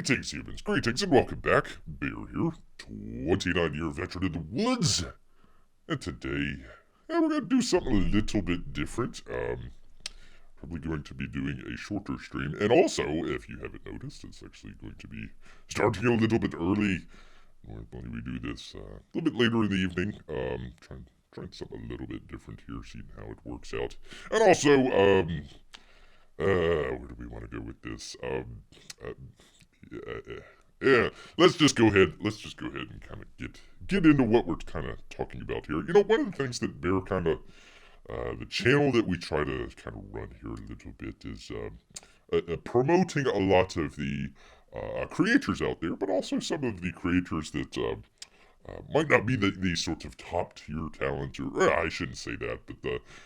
Greetings, humans. Greetings, and welcome back. Bear here, 29-year veteran in the woods. And today, we're going to do something a little bit different. Probably going to be doing a shorter stream. And also, if you haven't noticed, it's actually going to be starting a little bit early. Normally we do this a little bit later in the evening. Trying something a little bit different here, seeing how it works out. And also, where do we want to go with this? Yeah, let's just go ahead and kind of get into what we're kind of talking about here. You know, one of the things that Bear kind of, the channel that we try to kind of run here a little bit is promoting a lot of the creators out there, but also some of the creators that might not be the sort of top tier talent, or I shouldn't say that,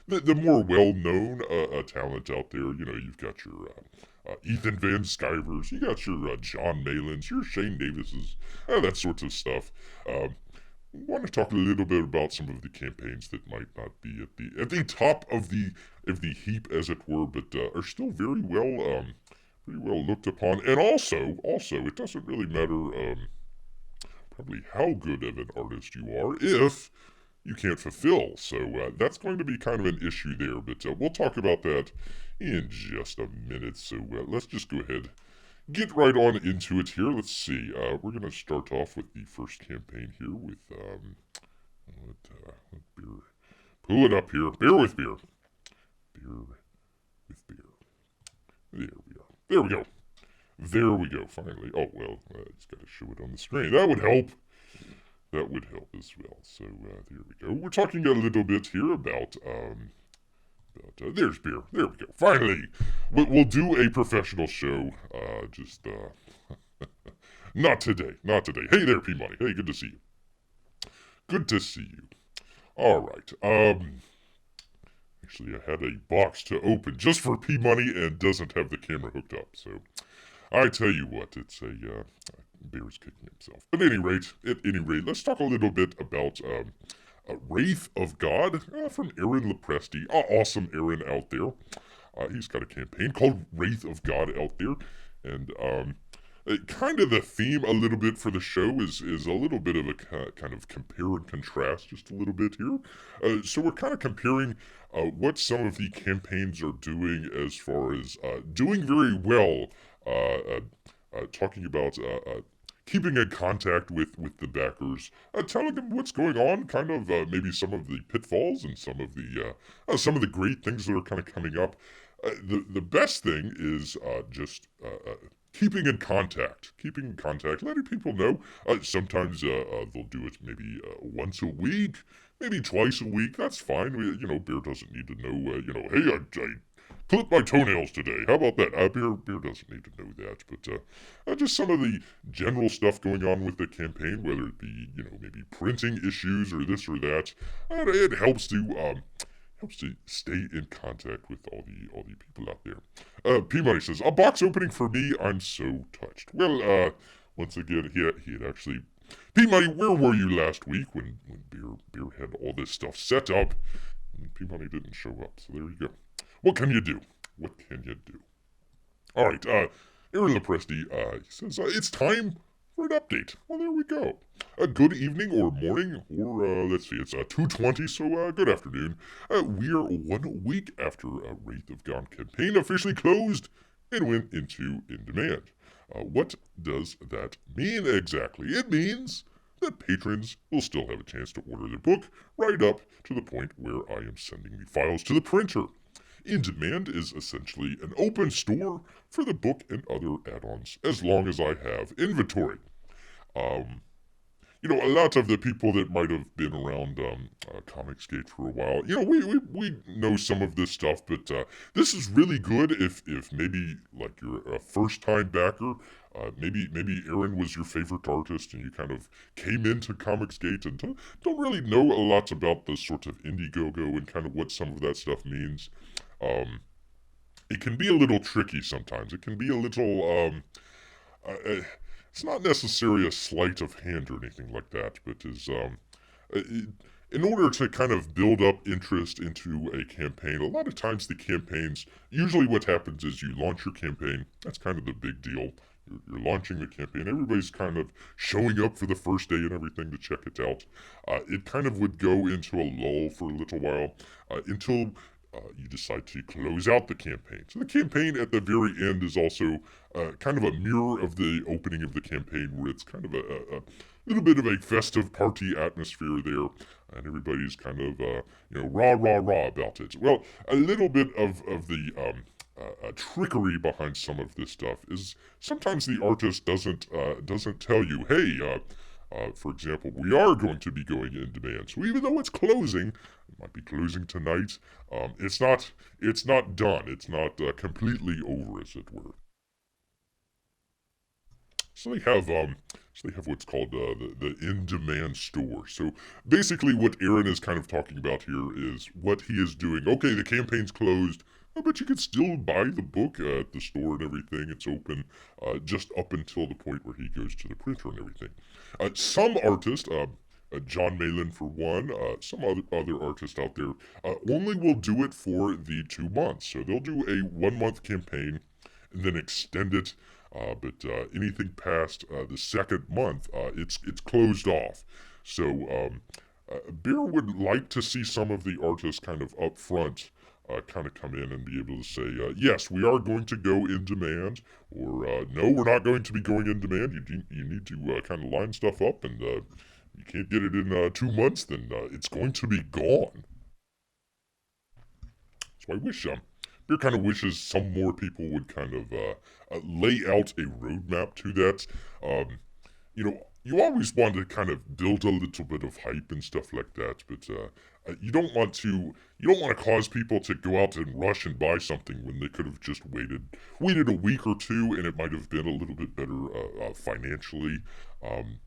but the more well known talent out there. You know, you've got your Ethan Van Skivers, you got your John Malins, your Shane Davises, that sort of stuff. Want to talk a little bit about some of the campaigns that might not be at the top of the heap, as it were, but are still very well looked upon. And also, it doesn't really matter probably how good of an artist you are if you can't fulfill. So that's going to be kind of an issue there, but we'll talk about that in just a minute. So let's just go ahead, get right on into it here. Let's see. We're going to start off with the first campaign here with, let Beer pull it up here. Bear with Beer. Beer with Beer. There we are. There we go. There we go, finally. Oh, well, it's got to show it on the screen. That would help. That would help as well. So, there we go. We're talking a little bit here about there's Beer. There we go. Finally, we'll do a professional show. Not today. Not today. Hey there, P-Money. Hey, good to see you. Good to see you. All right. Actually, I had a box to open just for P-Money and doesn't have the camera hooked up, so I tell you what, it's a Bear's kicking himself. At any rate, let's talk a little bit about Wraith of God from Aaron Lepresti. Awesome Aaron out there. He's got a campaign called Wraith of God out there, and kind of the theme a little bit for the show is a little bit of a kind of compare and contrast just a little bit here. So we're kind of comparing what some of the campaigns are doing as far as doing very well, talking about keeping in contact with the backers, telling them what's going on, kind of maybe some of the pitfalls and some of the great things that are kind of coming up. The best thing is just keeping in contact, letting people know. Sometimes they'll do it maybe once a week, maybe twice a week. That's fine. Bear doesn't need to know. Hey, I clipped my toenails today. How about that? Bear doesn't need to know that. But just some of the general stuff going on with the campaign, whether it be maybe printing issues or this or that, it helps to stay in contact with all the people out there. P-Money says, a box opening for me, I'm so touched. Well, once again, he had actually... P-Money, where were you last week when Beer had all this stuff set up? And P-Money didn't show up, so there you go. What can you do? All right, Aaron Lepresti, he says, it's time for an update. Well, there we go. A good evening or morning, or let's see, it's 2:20, so good afternoon. We're 1 week after Wraith of God campaign officially closed and went into in demand. What does that mean exactly? It means that patrons will still have a chance to order their book right up to the point where I am sending the files to the printer. In Demand is essentially an open store for the book and other add-ons, as long as I have inventory. A lot of the people that might have been around Comicsgate for a while, we know some of this stuff, but this is really good if maybe like you're a first-time backer. Maybe Aaron was your favorite artist and you kind of came into Comicsgate and don't really know a lot about the sort of Indiegogo and kind of what some of that stuff means. It can be a little tricky sometimes. It can be a little, it's not necessarily a sleight of hand or anything like that, but is, in order to kind of build up interest into a campaign, a lot of times the campaigns, usually what happens is you launch your campaign, that's kind of the big deal. you're launching the campaign. Everybody's kind of showing up for the first day and everything to check it out. It kind of would go into a lull for a little while until you decide to close out the campaign. So the campaign at the very end is also kind of a mirror of the opening of the campaign, where it's kind of a little bit of a festive party atmosphere there, and everybody's kind of rah rah rah about it. Well, a little bit of the trickery behind some of this stuff is sometimes the artist doesn't tell you, hey, for example, we are going to be going in demand. So even though it's closing, it might be closing tonight. It's not done. It's not completely over, as it were. So they have what's called the in-demand store. So basically, what Aaron is kind of talking about here is what he is doing. Okay, the campaign's closed, but you can still buy the book at the store and everything. It's open just up until the point where he goes to the printer and everything. Some artists, John Malin for one, some other artists out there, only will do it for the 2 months. So they'll do a 1 month campaign and then extend it. But anything past the second month, it's closed off. So Bear would like to see some of the artists kind of up front kind of come in and be able to say, yes, we are going to go in demand, or no, we're not going to be going in demand. You need to kind of line stuff up, and you can't get it in 2 months, then it's going to be gone. So I wish Beer kind of wishes some more people would kind of lay out a roadmap to that. You always want to kind of build a little bit of hype and stuff like that, but you don't want to cause people to go out and rush and buy something when they could have just waited a week or two, and it might have been a little bit better financially. Um,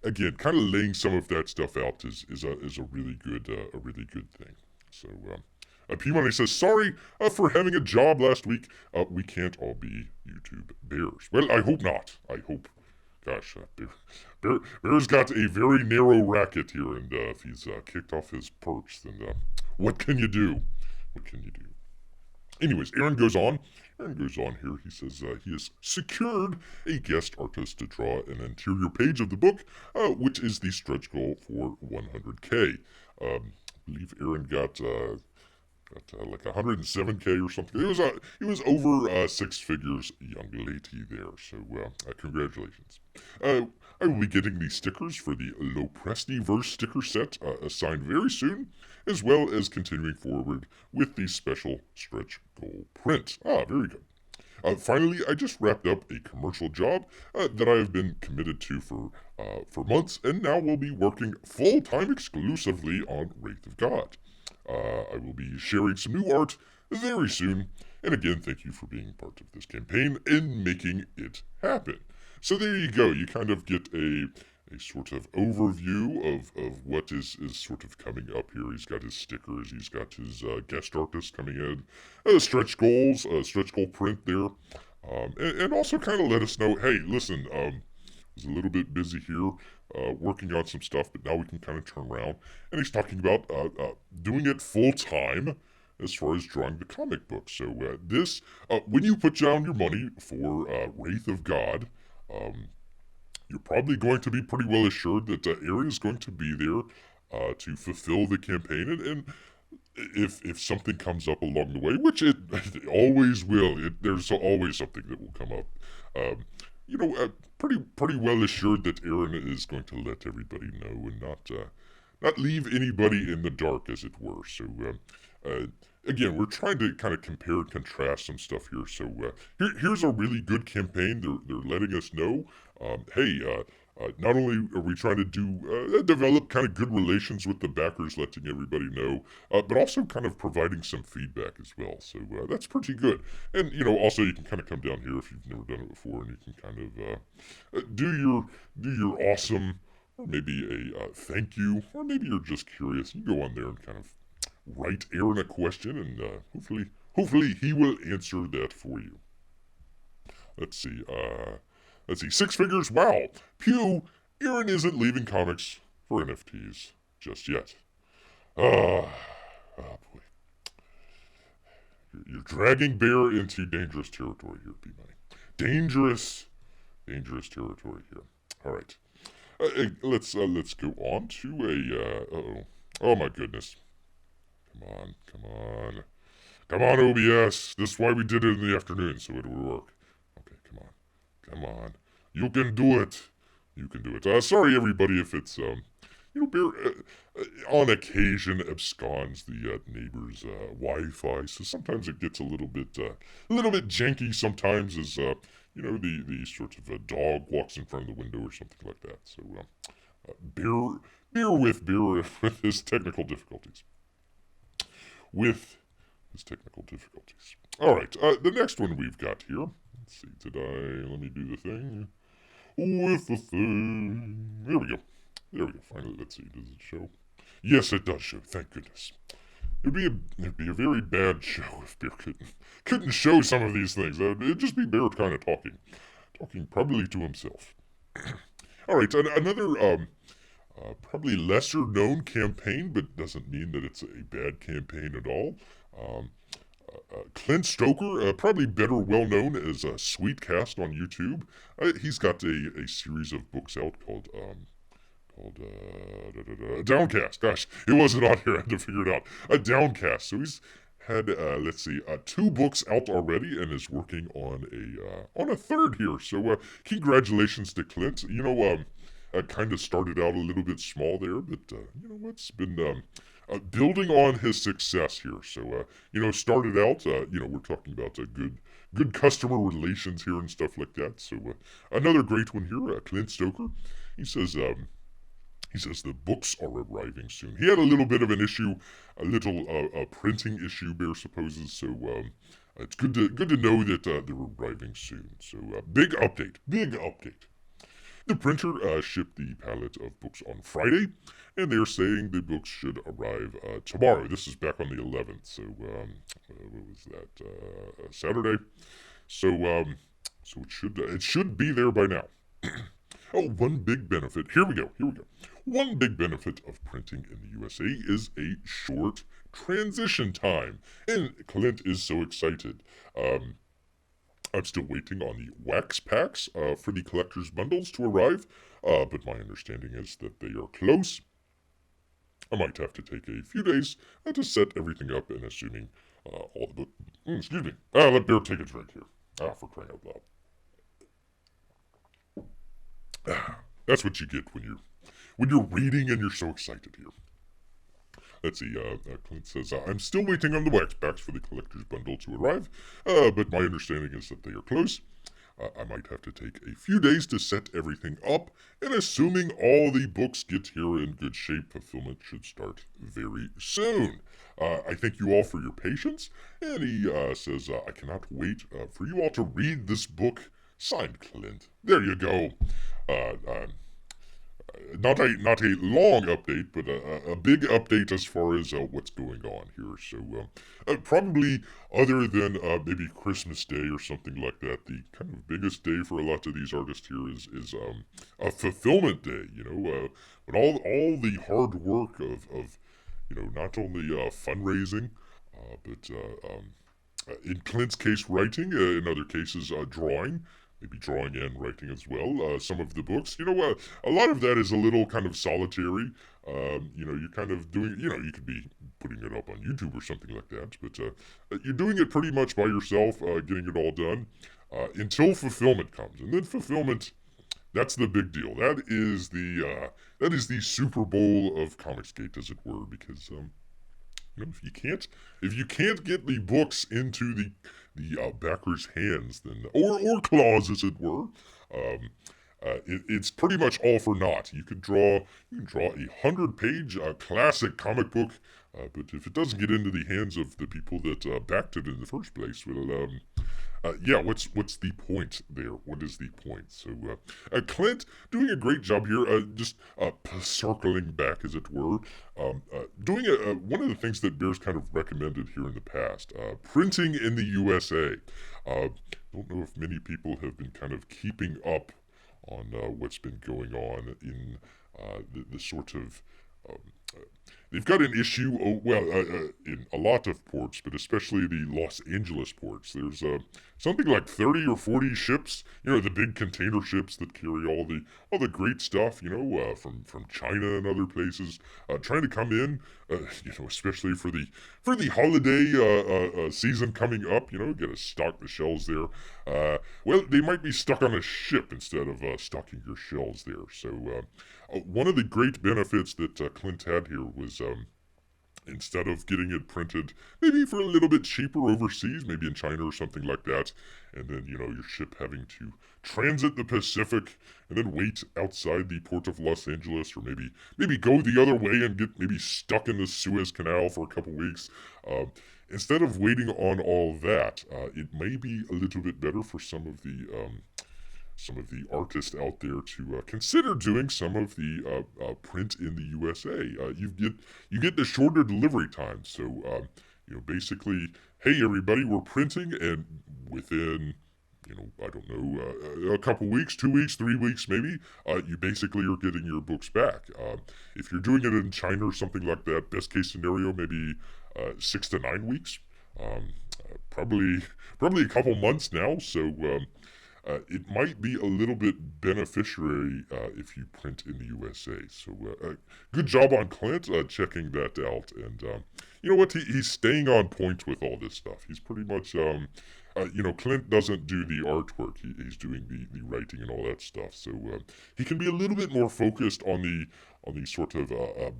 Again, kind of laying some of that stuff out is a really good thing. So. P Money says, sorry for having a job last week. We can't all be YouTube bears. Well, I hope not. I hope. Gosh, Bear's got a very narrow racket here, and if he's kicked off his perch, then what can you do? What can you do? Anyways, Aaron goes on. Aaron goes on here. He says he has secured a guest artist to draw an interior page of the book, which is the stretch goal for 100K. I believe Aaron got like 107K or something. It was over six figures, young lady there. So congratulations. I will be getting the stickers for the Lopresty verse sticker set assigned very soon, as well as continuing forward with the special stretch goal print. Very good. Finally, I just wrapped up a commercial job that I have been committed to for months, and now will be working full time exclusively on Wraith of God. I will be sharing some new art very soon. And again, thank you for being part of this campaign and making it happen. So there you go. You kind of get a sort of overview of what is sort of coming up here. He's got his stickers. He's got his guest artists coming in. Stretch goals, stretch goal print there. And also kind of let us know, hey, listen, was a little bit busy here working on some stuff, but now we can kind of turn around. And he's talking about doing it full time as far as drawing the comic book. So when you put down your money for Wraith of God, you're probably going to be pretty well assured that Aaron is going to be there to fulfill the campaign. And if something comes up along the way, which it always will, there's always something that will come up. Pretty well assured that Aaron is going to let everybody know and not leave anybody in the dark, as it were. So again, we're trying to kind of compare and contrast some stuff here. So here's a really good campaign. They're letting us know, hey, not only are we trying to develop kind of good relations with the backers, letting everybody know, but also kind of providing some feedback as well. So that's pretty good. And also you can kind of come down here if you've never done it before, and you can kind of do your awesome, or maybe a thank you, or maybe you're just curious. You go on there and kind of write Aaron a question, and hopefully he will answer that for you. Let's see. Six figures. Wow. Pew. Aaron isn't leaving comics for NFTs just yet. Oh boy. You're dragging Bear into dangerous territory here, P-Money. dangerous territory here. All right. Let's go on to a. Oh my goodness! Come on, OBS. This is why we did it in the afternoon, so it would work. Okay, come on. You can do it. You can do it. Sorry, everybody, if it's Bear on occasion absconds the neighbor's Wi-Fi, so sometimes it gets a little bit janky. Sometimes as the sort of a dog walks in front of the window or something like that. So bear with his technical difficulties. All right, the next one we've got here. Let's see. Let me do the thing with the thing. There we go. Finally, let's see. Does it show? Yes, it does show. Thank goodness. It'd be a very bad show if Bear couldn't show some of these things. It'd just be Bear kind of talking probably to himself. All right, another probably lesser known campaign, but doesn't mean that it's a bad campaign at all. Clint Stoker, probably better well known as Sweetcast on YouTube. He's got a series of books out called Downcast. Gosh, it wasn't on here. I had to figure it out. Downcast. So he's had two books out already and is working on a third here. So congratulations to Clint. Kind of started out a little bit small there, but it's been building on his success here. So started out. We're talking about good customer relations here and stuff like that. So another great one here. Clint Stoker. He says the books are arriving soon. He had a little bit of an issue, a little printing issue, Bear supposes. So it's good to know that they're arriving soon. So big update. The printer shipped the pallet of books on Friday, and they're saying the books should arrive tomorrow. This is back on the 11th. So what was that? Saturday. So it should be there by now. Oh, one big benefit. Here we go. One big benefit of printing in the USA is a short transition time. And Clint is so excited. I'm still waiting on the wax packs for the collector's bundles to arrive, but my understanding is that they are close. I might have to take a few days to set everything up, and assuming all the books... excuse me. Let Bear take a drink here. For crying out loud. That's what you get when you're reading and you're so excited here. Let's see, Clint says, I'm still waiting on the wax packs for the collector's bundle to arrive, but my understanding is that they are close. I might have to take a few days to set everything up, and assuming all the books get here in good shape, fulfillment should start very soon. I thank you all for your patience, and he says, I cannot wait for you all to read this book. Signed, Clint. There you go. Not a long update, but a big update as far as what's going on here. So probably other than maybe Christmas Day or something like that, the kind of biggest day for a lot of these artists here is a fulfillment day. But all the hard work of not only fundraising, but in Clint's case writing, in other cases drawing. Maybe drawing and writing as well. Some of the books, a lot of that is a little kind of solitary. You're kind of doing, you could be putting it up on YouTube or something like that, but you're doing it pretty much by yourself, getting it all done, until fulfillment comes. And then fulfillment, that's the big deal. That is the Super Bowl of Comicsgate, as it were, because if you can't get the books into the backers' hands, then or claws, as it were, it's pretty much all for naught. You can draw a 100-page classic comic book, but if it doesn't get into the hands of the people that backed it in the first place, well, what's the point there? What is the point? So, Clint doing a great job here, just circling back, as it were, doing one of the things that Bear's kind of recommended here in the past, printing in the USA. Don't know if many people have been kind of keeping up on what's been going on in the sort of they've got an issue, in a lot of ports, but especially the Los Angeles ports. There's something like 30 or 40 ships, the big container ships that carry all the great stuff, from China and other places, trying to come in, especially for the holiday season coming up, get to stock the shelves there. They might be stuck on a ship instead of stocking your shelves there. So one of the great benefits that Clint had here was instead of getting it printed maybe for a little bit cheaper overseas, maybe in China or something like that, and then your ship having to transit the Pacific and then wait outside the port of Los Angeles, or maybe go the other way and get maybe stuck in the Suez Canal for a couple weeks. Instead of waiting on all that, it may be a little bit better for some of the artists out there to consider doing some of the print in the USA. You get the shorter delivery time, so basically, hey everybody, we're printing, and within I don't know, a couple weeks, 2 weeks, 3 weeks maybe, you basically are getting your books back. If you're doing it in China or something like that, best case scenario, maybe 6 to 9 weeks. Probably a couple months now, so it might be a little bit beneficiary if you print in the USA. So good job on Clint checking that out. And you know what? He's staying on point with all this stuff. He's pretty much, Clint doesn't do the artwork. He's doing the writing and all that stuff. So he can be a little bit more focused on the sort of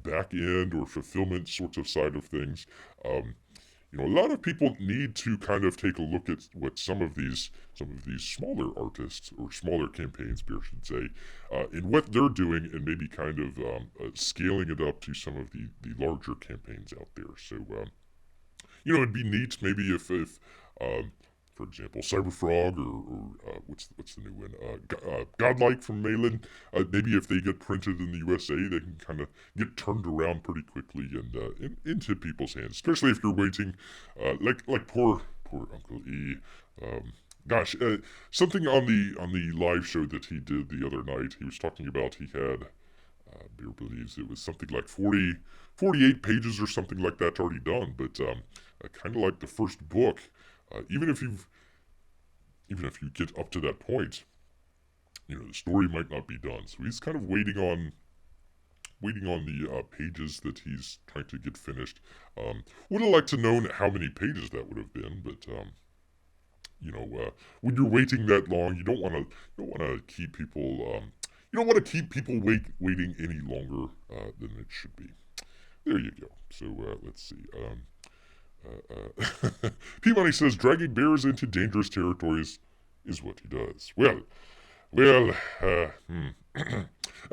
back end or fulfillment sort of side of things. A lot of people need to kind of take a look at what some of these smaller artists or smaller campaigns, I should say, in what they're doing, and maybe kind of scaling it up to some of the larger campaigns out there. So, it'd be neat maybe if for example, Cyberfrog or what's the new one? Godlike from Malin. Maybe if they get printed in the USA, they can kind of get turned around pretty quickly and into people's hands. Especially if you're waiting, like poor Uncle E. Something on the live show that he did the other night. He was talking about he had. Beer believes it was something like 48 pages or something like that already done, but kind of like the first book. Even if you get up to that point, the story might not be done. So he's kind of waiting on the pages that he's trying to get finished. Would have liked to know how many pages that would have been, but when you're waiting that long, you don't want to keep people waiting any longer than it should be. There you go. So let's see. P-Money says dragging bears into dangerous territories is what he does.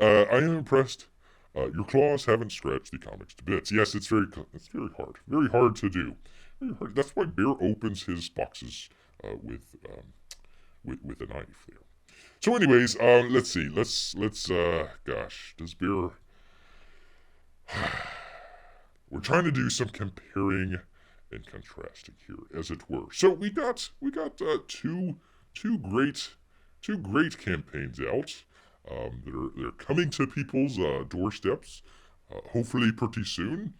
I am impressed. Your claws haven't scratched the comics to bits. Yes, it's very hard to do. Very hard. That's why Bear opens his boxes with a knife there. So, anyways, let's see. Let's does Bear? We're trying to do some comparing and contrasting here, as it were. So we got two great campaigns out that are coming to people's doorsteps. Hopefully pretty soon.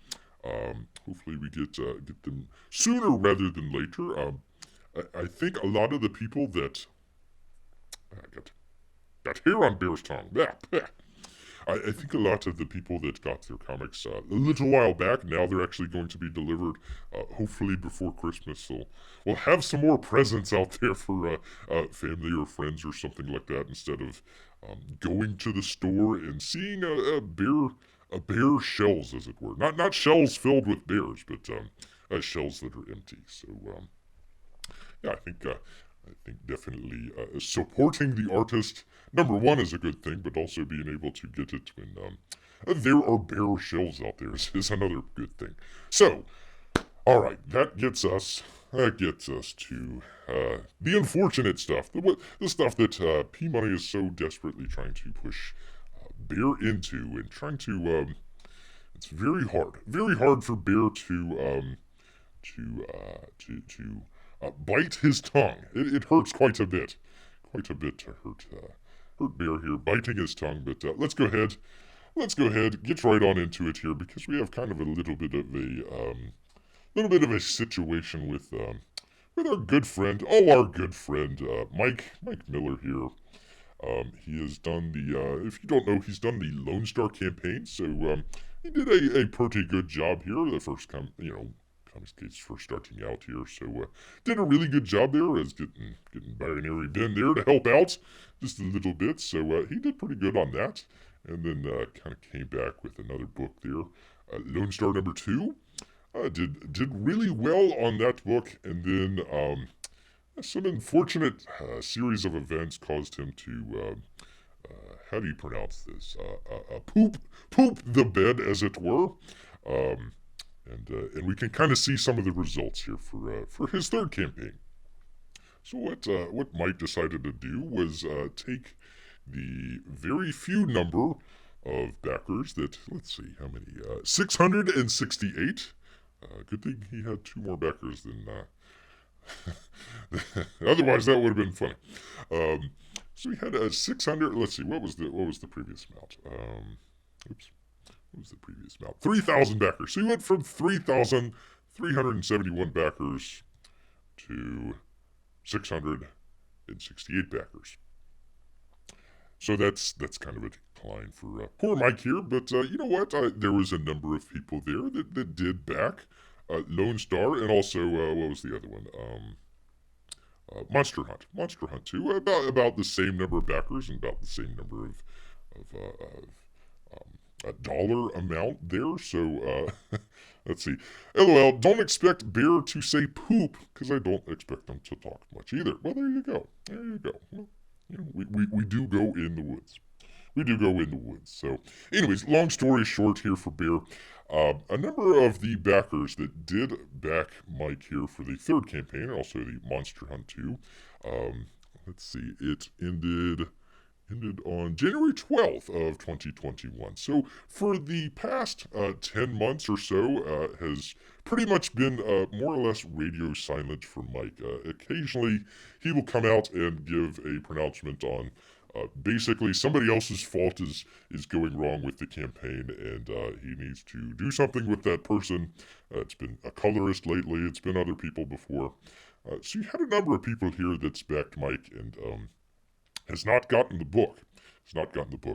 Hopefully we get them sooner rather than later. I think a lot of the people that got hair on Bear's tongue. I think a lot of the people that got their comics a little while back, now they're actually going to be delivered, hopefully before Christmas. So we'll have some more presents out there for family or friends or something like that, instead of going to the store and seeing a bear shells, as it were. Not shells filled with bears, but shells that are empty. So yeah, I think definitely supporting the artist, number one, is a good thing, but also being able to get it when there are bear shells out there is another good thing. So, all right, that gets us to the unfortunate stuff, the stuff that P-Money is so desperately trying to push Bear into, and trying to. It's very hard for Bear to bite his tongue. It hurts quite a bit to hurt Bear here, biting his tongue. But let's go ahead. let's go ahead, get right on into it here because we have kind of a little bit of a situation with our good friend, our good friend, Mike Miller here. He has done if you don't know, he's done the Lonestar campaign. So he did a pretty good job here. The first comics case first starting out here. So did a really good job there as getting Binary Ben there to help out just a little bit. So he did pretty good on that. And then kind of came back with another book there, Lonestar number 2. Did really well on that book, and then some unfortunate series of events caused him to how do you pronounce this? Poop the bed, as it were. Um, and we can kind of see some of the results here for his third campaign. So what Mike decided to do was take the very few number of backers that, let's see how many, 668. Good thing he had 2 more backers than otherwise that would have been funny. So he had a 600. Let's see, what was the previous amount? Oops, what was the previous amount? 3,000 backers. So he went from 3,371 backers to 668 backers. So that's kind of a decline for poor Mike here. But you know what? There was a number of people there that did back Lonestar, and also what was the other one? Monster Hunt 2. About the same number of backers and about the same number of a dollar amount there. So let's see. LOL. Don't expect Bear to say poop because I don't expect them to talk much either. Well, there you go. There you go. Well, you know, we do go in the woods. We do go in the woods. So, anyways, long story short here for Bear. A number of the backers that did back Mike here for the third campaign, and also the Monster Hunt 2. Let's see, it ended on January 12th of 2021. So for the past 10 months or so, has pretty much been more or less radio silent for Mike. Occasionally, he will come out and give a pronouncement on basically somebody else's fault is going wrong with the campaign, and he needs to do something with that person. It's been a colorist lately. It's been other people before. So you had a number of people here that's backed Mike and has not gotten the book.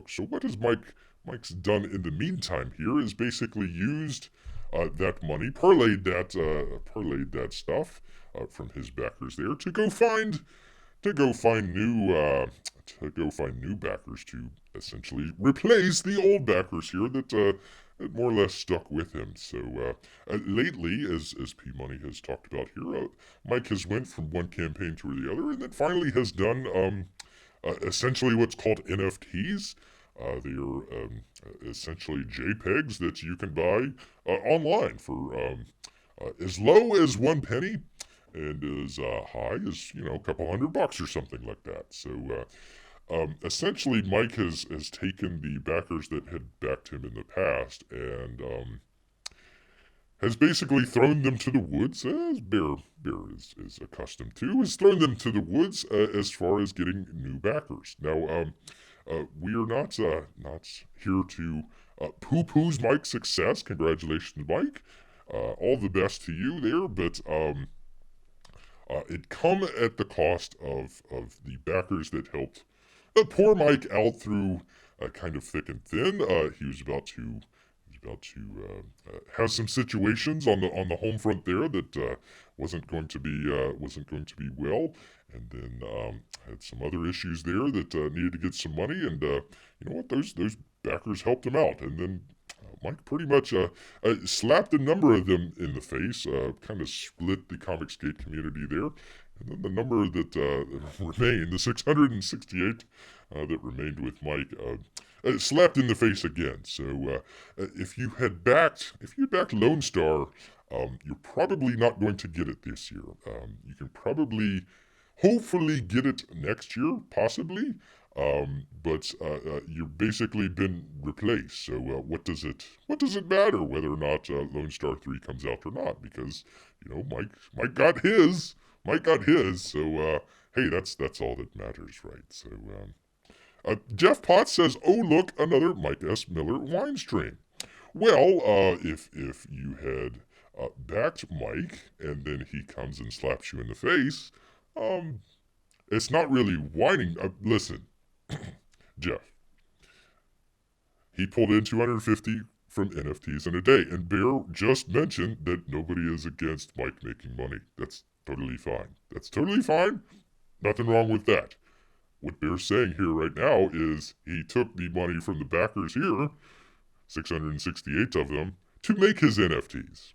So what has Mike's done in the meantime here is basically used that money, parlayed that stuff from his backers there to go find new backers to essentially replace the old backers here that more or less stuck with him. So lately, as P Money has talked about here, Mike has went from one campaign to the other, and then finally has done essentially what's called NFTs. They are essentially JPEGs that you can buy online for as low as 1 penny and as high as, a couple $100 or something like that. So essentially, Mike has taken the backers that had backed him in the past and has basically thrown them to the woods, as Bear is accustomed to, has thrown them to the woods as far as getting new backers. Now, we are not here to poo-poo's Mike's success. Congratulations, Mike. All the best to you there, but it come at the cost of the backers that helped poor Mike out through kind of thick and thin. He was about to have some situations on the home front there that wasn't going to be well, and then had some other issues there that needed to get some money, and you know what, those backers helped him out, and then Mike pretty much slapped a number of them in the face, kind of split the Comicsgate community there. And then the number that remained, the 668 that remained with Mike, slapped in the face again. So if you backed Lonestar, you're probably not going to get it this year. You can hopefully get it next year, possibly. But you've basically been replaced. So what does it matter whether or not Lonestar 3 comes out or not? Because Mike got his. So hey, that's all that matters, right? So Jeff Potts says, "Oh look, another Mike S. Miller wine stream." Well, if you had backed Mike and then he comes and slaps you in the face, um, it's not really whining. Listen, Jeff, he pulled in 250 from NFTs in a day, and Bear just mentioned that nobody is against Mike making money. That's totally fine. That's totally fine. Nothing wrong with that. What Bear's saying here right now is he took the money from the backers here, 668 of them, to make his NFTs.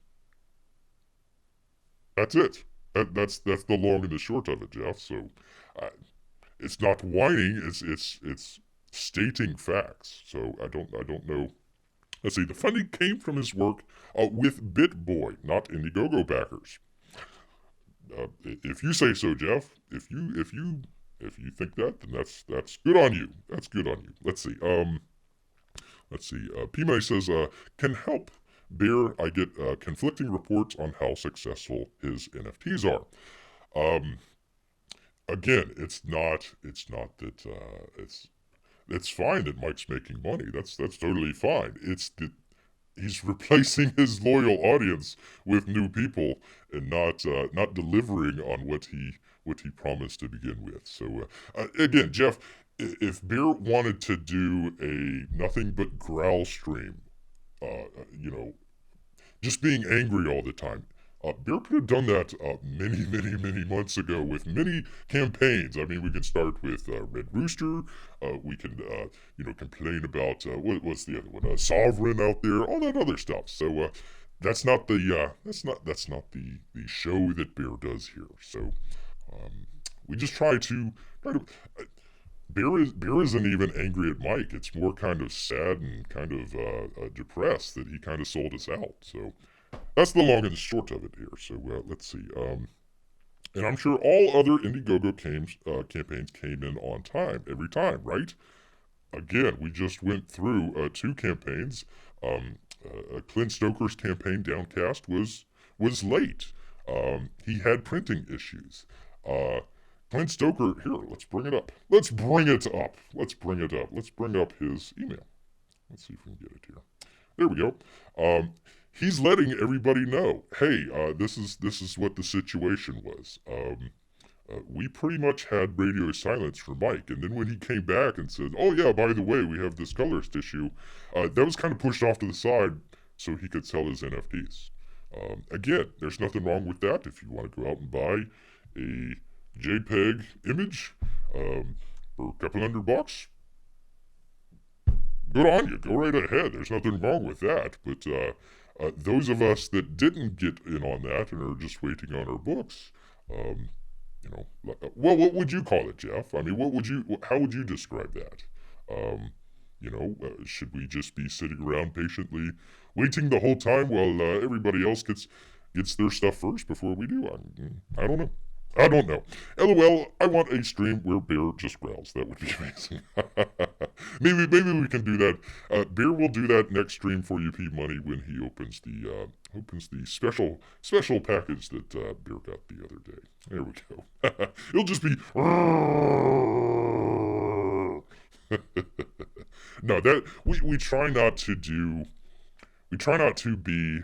That's it. That's the long and the short of it, Jeff. So, it's not whining. It's stating facts. So I don't know. Let's see. The funding came from his work with BitBoy, not Indiegogo backers. If you say so, Jeff. If you think that, then that's good on you. That's good on you. Let's see. Let's see. P-Money says, can help Bear. I get conflicting reports on how successful his NFTs are. Again, it's not that it's fine that Mike's making money. That's totally fine. It's that he's replacing his loyal audience with new people and not delivering on what he promised to begin with. So again, Jeff, if Bear wanted to do a nothing but growl stream, just being angry all the time. Bear could have done that many months ago with many campaigns. I mean, we can start with Red Rooster. We can, complain about what's the other one? Sovereign out there, all that other stuff. So that's not the show that Bear does here. So we just try to. Bear isn't even angry at Mike. It's more kind of sad and kind of depressed that he kind of sold us out. So that's the long and the short of it here. So let's see. And I'm sure all other Indiegogo campaigns came in on time every time, right? Again, we just went through 2 campaigns. Clint Stoker's campaign, Downcast, was late. He had printing issues. Clint Stoker, here, let's bring it up. Let's bring up his email. Let's see if we can get it here. There we go. He's letting everybody know, hey, this is what the situation was. We pretty much had radio silence for Mike, and then when he came back and said, oh yeah, by the way, we have this colorist issue, that was kind of pushed off to the side so he could sell his NFTs. Again, there's nothing wrong with that. If you want to go out and buy a JPEG image for a couple $100, good on you. Go right ahead. There's nothing wrong with that. But those of us that didn't get in on that and are just waiting on our books, well, what would you call it, Jeff? I mean, how would you describe that? Should we just be sitting around patiently waiting the whole time while everybody else gets their stuff first before we do? I don't know. I don't know. LOL, I want a stream where Bear just growls. That would be amazing. maybe we can do that. Bear will do that next stream for UP Money when he opens the special package that Bear got the other day. There we go. It'll just be no, that we try not to do. We try not to be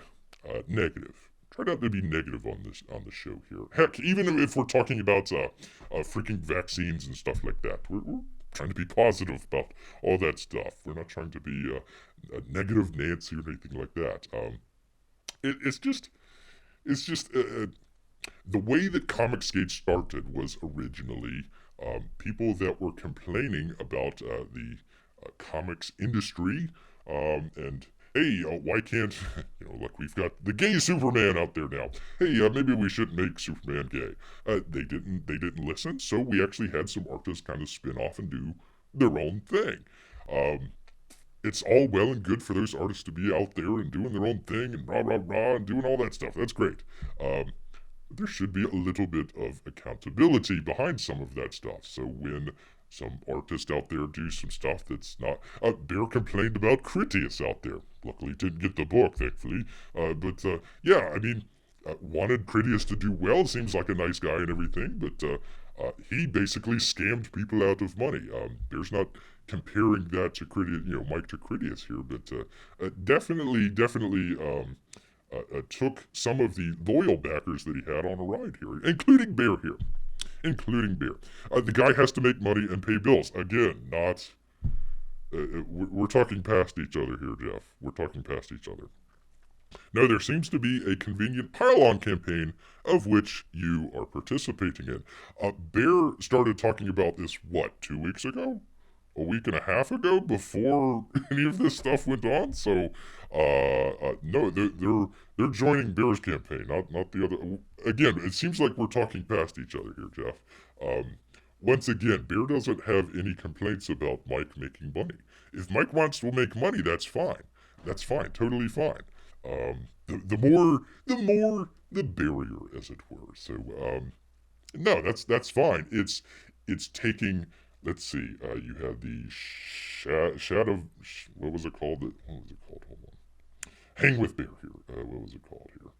negative. Try not to be negative on the show here. Heck, even if we're talking about freaking vaccines and stuff like that, we're trying to be positive about all that stuff. We're not trying to be a negative Nancy or anything like that. It's just the way that Comicsgate started was originally people that were complaining about the comics industry and hey, why can't, look, we've got the gay Superman out there now. Hey, maybe we shouldn't make Superman gay. They didn't listen, so we actually had some artists kind of spin off and do their own thing. It's all well and good for those artists to be out there and doing their own thing and rah, rah, rah, and doing all that stuff. That's great. There should be a little bit of accountability behind some of that stuff. So when some artist out there do some stuff that's not. Bear complained about Critias out there. Luckily, didn't get the book, thankfully. Yeah, I mean, wanted Critias to do well. Seems like a nice guy and everything, but he basically scammed people out of money. There's not comparing that to Mike to Critias here, but definitely took some of the loyal backers that he had on a ride here, including Bear here, including Bear. The guy has to make money and pay bills. Again, not. We're talking past each other here, Jeff. We're talking past each other. No, there seems to be a convenient pile-on campaign of which you are participating in. Bear started talking about this, 2 weeks ago? A week and a half ago, before any of this stuff went on? So, no, they're joining Bear's campaign, not the other. Again, it seems like we're talking past each other here, Jeff. Once again, Bear doesn't have any complaints about Mike making money. If Mike wants to make money, that's fine. That's fine, totally fine. The more, the barrier, as it were. So, no, that's fine. It's taking. Let's see. You have the shadow. What was it called? What was it called? Hold on. Hang with Bear here. What was it called here?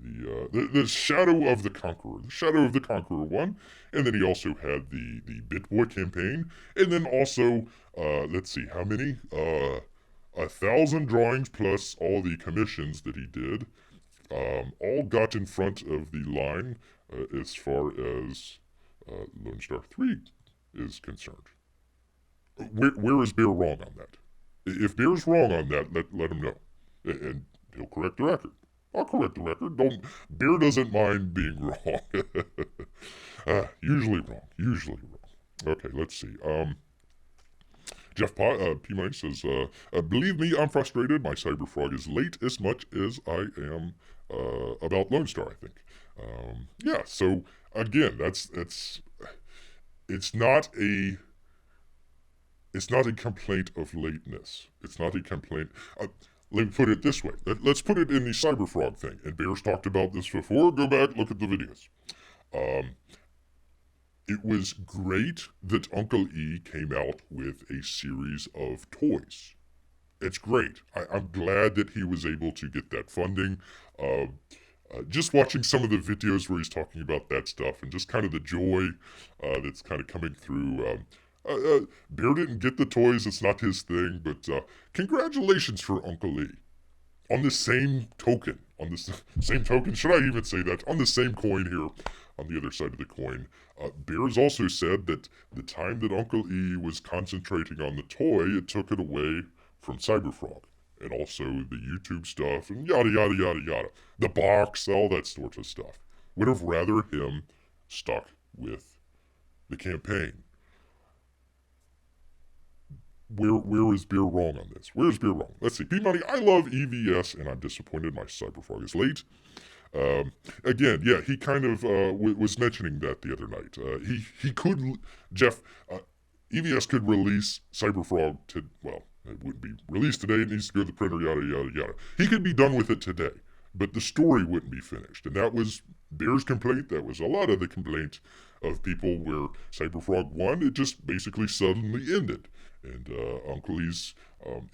The Shadow of the Conqueror, the Shadow of the Conqueror one, and then he also had the BitBoy campaign, and then also let's see how many 1,000 drawings plus all the commissions that he did, all got in front of the line as far as Lonestar 3 is concerned. Where is Bear wrong on that? If Bear's wrong on that, let him know, and he'll correct the record. I'll correct the record. Bear doesn't mind being wrong. Usually wrong. Usually wrong. Okay, let's see. Jeff P. Money says, believe me, I'm frustrated. My Cyberfrog is late as much as I am about Lonestar, I think. Yeah, so again, it's not a complaint of lateness. It's not a complaint. Let me put it this way. Let's put it in the Cyberfrog thing. And Bear's talked about this before. Go back, look at the videos. It was great that Uncle E came out with a series of toys. It's great. I'm glad that he was able to get that funding. Just watching some of the videos where he's talking about that stuff and just kind of the joy that's kind of coming through. Bear didn't get the toys, it's not his thing, but congratulations for Uncle E. On the same token, should I even say that? On the same coin here, on the other side of the coin, Bear's also said that the time that Uncle E was concentrating on the toy, it took it away from Cyberfrog. And also the YouTube stuff, and yada yada yada yada. The box, all that sort of stuff. Would have rather him stuck with the campaign. Where is Bear wrong on this? Where is Bear wrong? Let's see. P-Money, I love EVS, and I'm disappointed my Cyberfrog is late. Again, yeah, he kind of was mentioning that the other night. He could, Jeff, EVS could release Cyberfrog to, well, it wouldn't be released today. It needs to go to the printer, yada, yada, yada. He could be done with it today, but the story wouldn't be finished. And that was Bear's complaint. That was a lot of the complaint of people where Cyberfrog 1, it just basically suddenly ended. And Uncle E's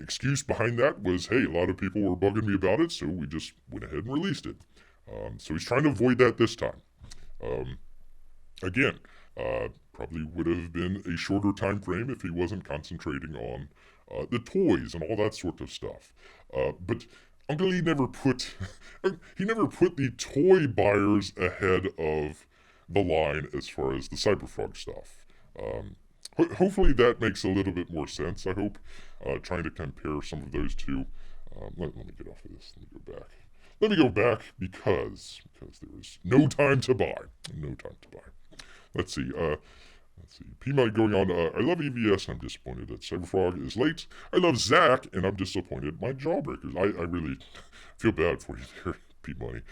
excuse behind that was, hey, a lot of people were bugging me about it, so we just went ahead and released it. So he's trying to avoid that this time. Again, probably would have been a shorter time frame if he wasn't concentrating on the toys and all that sort of stuff. But Uncle E never put the toy buyers ahead of the line as far as the Cyberfrog stuff. Hopefully that makes a little bit more sense, I hope, trying to compare some of those two. Let me get off of this. Let me go back because there is no time to buy. No time to buy. Let's see. P-Money going on. I love EVS. I'm disappointed that Cyberfrog is late. I love Zach, and I'm disappointed my Jawbreakers. I really feel bad for you there, P-Money.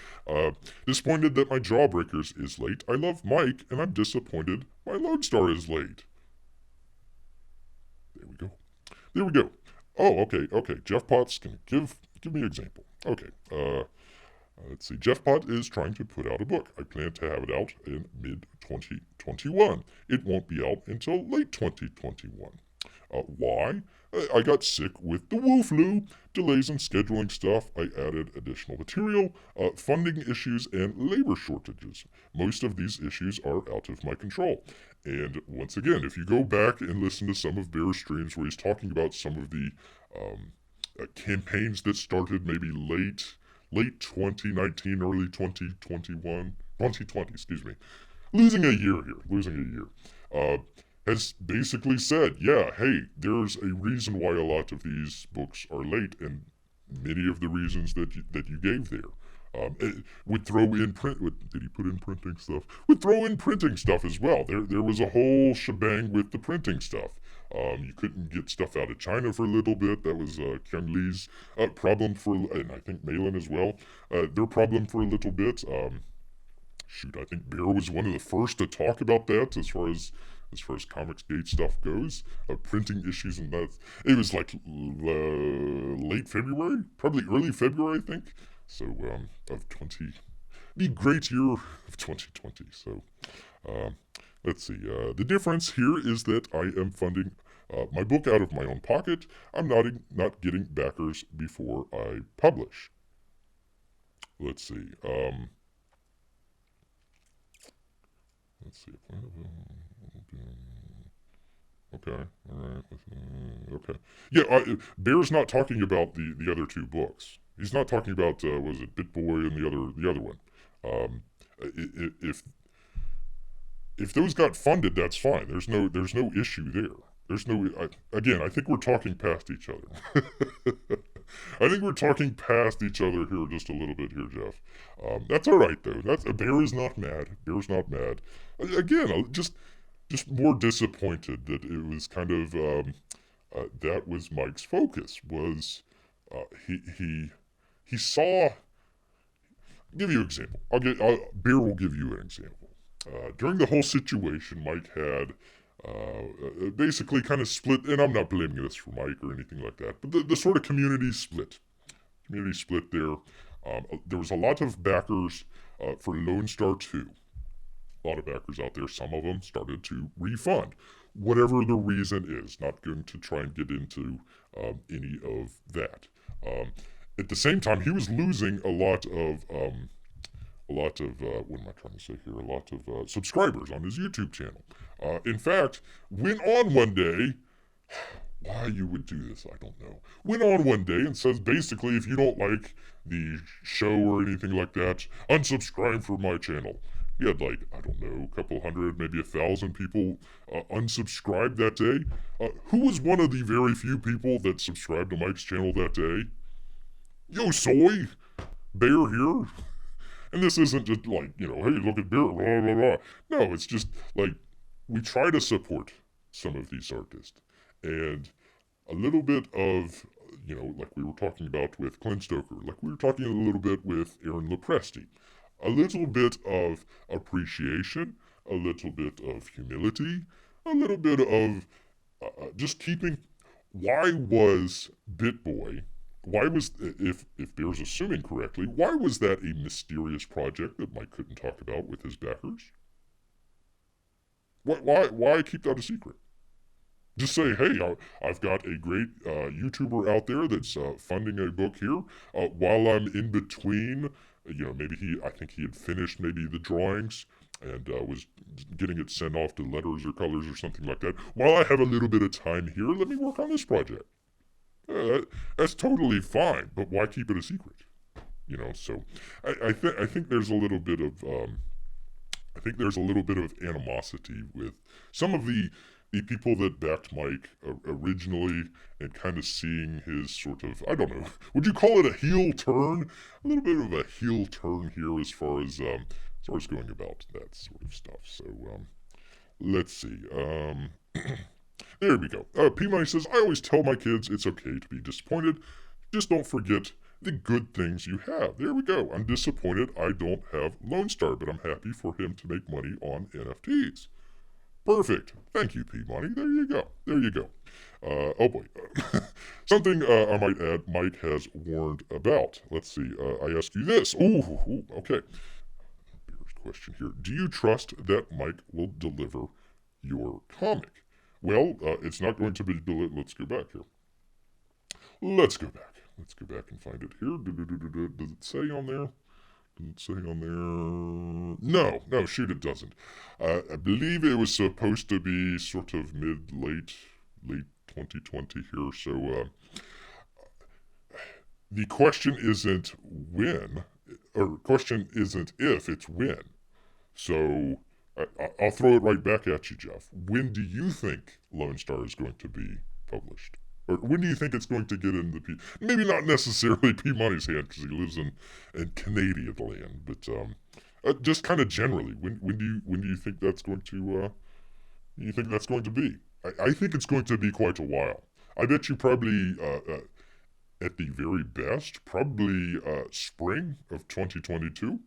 Disappointed that my Jawbreakers is late. I love Mike, and I'm disappointed my Lonestar is late. There we go. Oh, okay. Jeff Potts can give me an example. Okay. Let's see. Jeff Pott is trying to put out a book. I plan to have it out in mid-2021. It won't be out until late 2021. Why? I got sick with the Wu flu, delays in scheduling stuff. I added additional material, funding issues, and labor shortages. Most of these issues are out of my control. And once again, if you go back and listen to some of Bear's streams where he's talking about some of the campaigns that started maybe late 2019, early 2020, excuse me. Losing a year here, losing a year. Has basically said, yeah, hey, there's a reason why a lot of these books are late, and many of the reasons that you gave there. Would throw in print. Did he put in printing stuff? Would throw in printing stuff as well. There was a whole shebang with the printing stuff. You couldn't get stuff out of China for a little bit. That was Kyung Lee's problem for, and I think Malin as well. Their problem for a little bit. Shoot, I think Bear was one of the first to talk about that as far as Comicsgate stuff goes, printing issues and that. It was like late February, probably early February, I think. So of 20, the great year of 2020. So let's see. The difference here is that I am funding my book out of my own pocket. I'm not getting backers before I publish. Let's see. Let's see. Okay. All right. Okay. Yeah. Bear's not talking about the other two books. He's not talking about was it BitBoy and the other one. If those got funded, that's fine. There's no issue there. There's no. Again, I think we're talking past each other. I think we're talking past each other here just a little bit here, Jeff. That's all right though. Bear is not mad. Bear's not mad. Again, just more disappointed that it was kind of that was Mike's focus was he saw. I'll give you an example. Bear will give you an example. During the whole situation, Mike had basically kind of split, and I'm not blaming this for Mike or anything like that, but the sort of community split. Community split there. There was a lot of backers for Lonestar 2. A lot of backers out there. Some of them started to refund. Whatever the reason is, not going to try and get into any of that. At the same time, he was losing a lot of what am I trying to say here? A lot of subscribers on his YouTube channel. In fact, went on one day. Why you would do this, I don't know. Went on one day and says basically, if you don't like the show or anything like that, unsubscribe from my channel. He had like, I don't know, a couple hundred, maybe 1,000 people unsubscribed that day. Who was one of the very few people that subscribed to Mike's channel that day? Yo, Soy! Bear here. And this isn't just like, hey, look at Bear, blah, blah, blah. No, it's just like, we try to support some of these artists. And a little bit of, like we were talking about with Clint Stoker, like we were talking a little bit with Aaron Lopresti, a little bit of appreciation, a little bit of humility, a little bit of just keeping. Why was BitBoy? Why was, if Bear's assuming correctly, why was that a mysterious project that Mike couldn't talk about with his backers? Why keep that a secret? Just say, hey, I've got a great YouTuber out there that's funding a book here. While I'm in between, maybe I think he had finished maybe the drawings and was getting it sent off to Letters or Colors or something like that. While I have a little bit of time here, let me work on this project. That's totally fine, but why keep it a secret? So I think there's a little bit of animosity with some of the people that backed Mike originally, and kind of seeing his sort of, I don't know, would you call it a heel turn? A little bit of a heel turn here as far as going about that sort of stuff. So let's see. There we go. P-Money says, I always tell my kids it's okay to be disappointed. Just don't forget the good things you have. There we go. I'm disappointed I don't have Lonestar, but I'm happy for him to make money on NFTs. Perfect. Thank you, P-Money. There you go. There you go. Oh boy. Something I might add Mike has warned about. Let's see. I ask you this. Ooh, okay. Here's a question here. Do you trust that Mike will deliver your comic? Well, it's not going to be delivered. Let's go back here. Let's go back. Let's go back and find it here. Does it say on there? Does it say on there? No, no, shoot, it doesn't. I believe it was supposed to be sort of late 2020 here. So the question isn't when, or question isn't if, it's when. So I'll throw it right back at you, Jeff. When do you think Lonestar is going to be published? Or when do you think it's going to get into maybe not necessarily P Money's hand because he lives in Canadian land, but just kind of generally, when do you think that's going to you think that's going to be? I think it's going to be quite a while. I bet you probably at the very best, probably spring of 2022.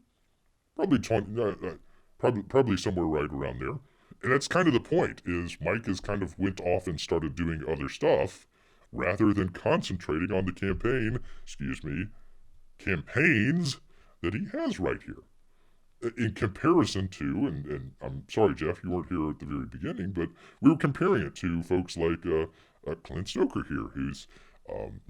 Probably 20, probably somewhere right around there. And that's kind of the point. Is Mike has kind of went off and started doing other stuff rather than concentrating on the campaigns that he has right here. In comparison to, and I'm sorry, Jeff, you weren't here at the very beginning, but we were comparing it to folks like Clint Stoker here, who's um,